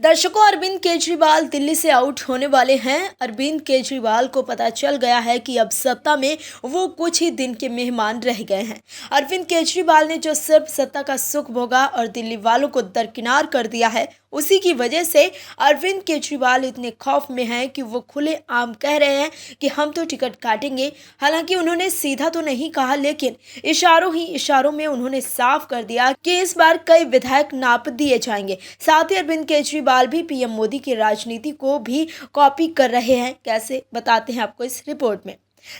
दर्शकों, अरविंद केजरीवाल दिल्ली से आउट होने वाले हैं। अरविंद केजरीवाल को पता चल गया है कि अब सत्ता में वो कुछ ही दिन के मेहमान रह गए हैं। अरविंद केजरीवाल ने जो सिर्फ सत्ता का सुख भोगा और दिल्ली वालों को दरकिनार कर दिया है, उसी की वजह से अरविंद केजरीवाल इतने खौफ में हैं कि वो खुले आम कह रहे हैं कि हम तो टिकट काटेंगे। हालांकि उन्होंने सीधा तो नहीं कहा, लेकिन इशारों ही इशारों में उन्होंने साफ कर दिया कि इस बार कई विधायक नाप दिए जाएंगे। साथ ही अरविंद केजरीवाल भी पीएम मोदी की राजनीति को भी कॉपी कर रहे हैं। कैसे, बताते हैं आपको इस रिपोर्ट में।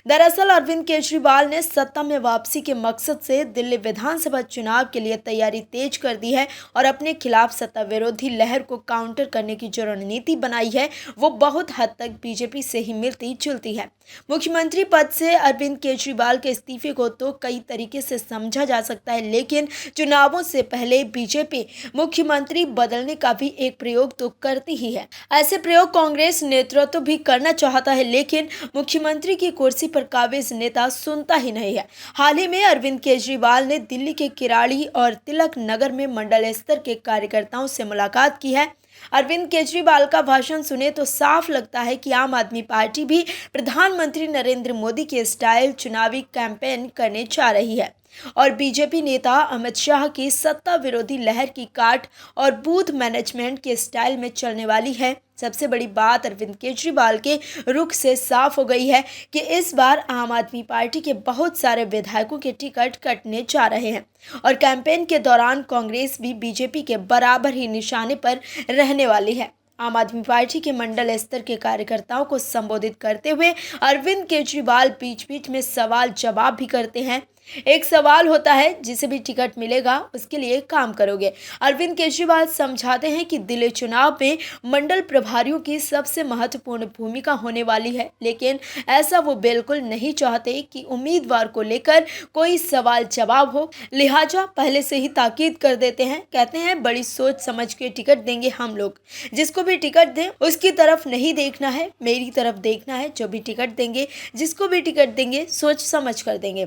दरअसल अरविंद केजरीवाल ने सत्ता में वापसी के मकसद से दिल्ली विधानसभा चुनाव के लिए तैयारी तेज कर दी है और अपने खिलाफ सत्ता विरोधी लहर को काउंटर करने की जो रणनीति बनाई है, वो बहुत हद तक बीजेपी से ही मिलती जुलती है। मुख्यमंत्री पद से अरविंद केजरीवाल के इस्तीफे को तो कई तरीके से समझा जा सकता है, लेकिन चुनावों से पहले बीजेपी मुख्यमंत्री बदलने का भी एक प्रयोग तो करती ही है। ऐसे प्रयोग कांग्रेस नेतृत्व भी करना चाहता है, लेकिन मुख्यमंत्री की कुर्सी पर काबिज नेता सुनता ही नहीं है। हाल ही में अरविंद केजरीवाल ने दिल्ली के किराड़ी और तिलक नगर में मंडल स्तर के कार्यकर्ताओं से मुलाकात की है। अरविंद केजरीवाल का भाषण सुने तो साफ लगता है कि आम आदमी पार्टी भी प्रधानमंत्री नरेंद्र मोदी के स्टाइल चुनावी कैंपेन करने जा रही है और बीजेपी नेता अमित शाह की सत्ता विरोधी लहर की काट और बूथ मैनेजमेंट के स्टाइल में चलने वाली है। सबसे बड़ी बात अरविंद केजरीवाल के रुख से साफ हो गई है कि इस बार आम आदमी पार्टी के बहुत सारे विधायकों के टिकट कटने जा रहे हैं और कैंपेन के दौरान कांग्रेस भी बीजेपी के बराबर ही निशाने पर रहने वाली है। आम आदमी पार्टी के मंडल स्तर के कार्यकर्ताओं को संबोधित करते हुए अरविंद केजरीवाल बीच बीच में सवाल जवाब भी करते हैं। एक सवाल होता है, जिसे भी टिकट मिलेगा उसके लिए काम करोगे। अरविंद केजरीवाल समझाते हैं कि दिल्ली चुनाव में मंडल प्रभारियों की सबसे महत्वपूर्ण भूमिका होने वाली है, लेकिन ऐसा वो बिल्कुल नहीं चाहते कि उम्मीदवार को लेकर कोई सवाल जवाब हो, लिहाजा पहले से ही ताकीद कर देते हैं। कहते हैं बड़ी सोच समझ के टिकट देंगे हम लोग, जिसको भी टिकट दें उसकी तरफ नहीं देखना है, मेरी तरफ देखना है। जो भी टिकट देंगे, जिसको भी टिकट देंगे, सोच समझ कर देंगे।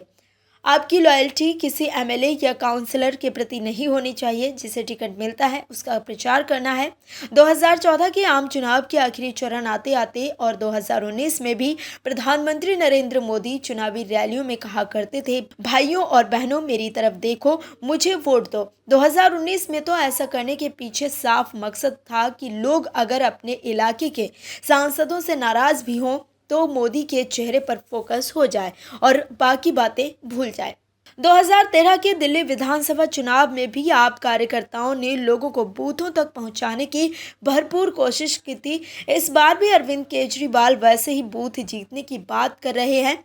आपकी लॉयल्टी किसी एमएलए या काउंसलर के प्रति नहीं होनी चाहिए। जिसे टिकट मिलता है उसका प्रचार करना है। 2014 के आम चुनाव के आखिरी चरण आते आते और 2019 में भी प्रधानमंत्री नरेंद्र मोदी चुनावी रैलियों में कहा करते थे, भाइयों और बहनों मेरी तरफ देखो, मुझे वोट दो। 2019 में तो ऐसा करने के पीछे साफ मकसद था कि लोग अगर अपने इलाके के सांसदों से नाराज भी हों तो मोदी के चेहरे पर फोकस हो जाए और बाकी बातें भूल जाए। 2013 के दिल्ली विधानसभा चुनाव में भी आप कार्यकर्ताओं ने लोगों को बूथों तक पहुंचाने की भरपूर कोशिश की थी। इस बार भी अरविंद केजरीवाल वैसे ही बूथ जीतने की बात कर रहे हैं।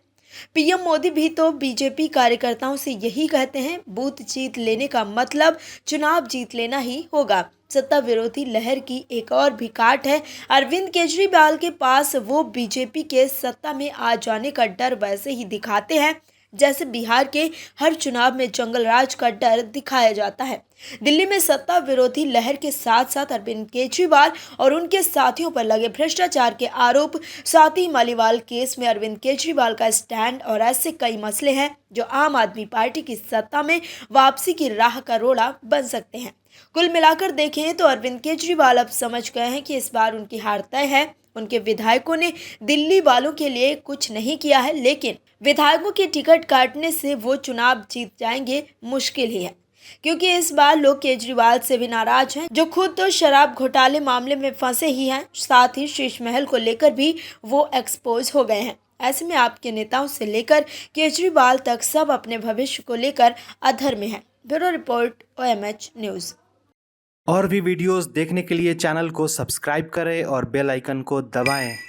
पीएम मोदी भी तो बीजेपी कार्यकर्ताओं से यही कहते हैं, बूथ जीत लेने का मतलब चुनाव जीत लेना ही होगा। सत्ता विरोधी लहर की एक और भी काट है अरविंद केजरीवाल के पास। वो बीजेपी के सत्ता में आ जाने का डर वैसे ही दिखाते हैं जैसे बिहार के हर चुनाव में जंगल राज का डर दिखाया जाता है। दिल्ली में सत्ता विरोधी लहर के साथ साथ अरविंद केजरीवाल और उनके साथियों पर लगे भ्रष्टाचार के आरोप, साथ ही मालीवाल केस में अरविंद केजरीवाल का स्टैंड और ऐसे कई मसले हैं जो आम आदमी पार्टी की सत्ता में वापसी की राह का रोड़ा बन सकते हैं। कुल मिलाकर देखें तो अरविंद केजरीवाल अब समझ गए हैं कि इस बार उनकी हार तय है। उनके विधायकों ने दिल्ली वालों के लिए कुछ नहीं किया है, लेकिन विधायकों के टिकट काटने से वो चुनाव जीत जाएंगे मुश्किल ही है, क्योंकि इस बार लोग केजरीवाल से भी नाराज हैं, जो खुद तो शराब घोटाले मामले में फंसे ही हैं। साथ ही शीश महल को लेकर भी वो एक्सपोज हो गए हैं। ऐसे में आपके नेताओं से लेकर केजरीवाल तक सब अपने भविष्य को लेकर अधर में है। Bureau report, OMH news. और भी वीडियोस देखने के लिए चैनल को सब्सक्राइब करें और बेल आइकन को दबाएं।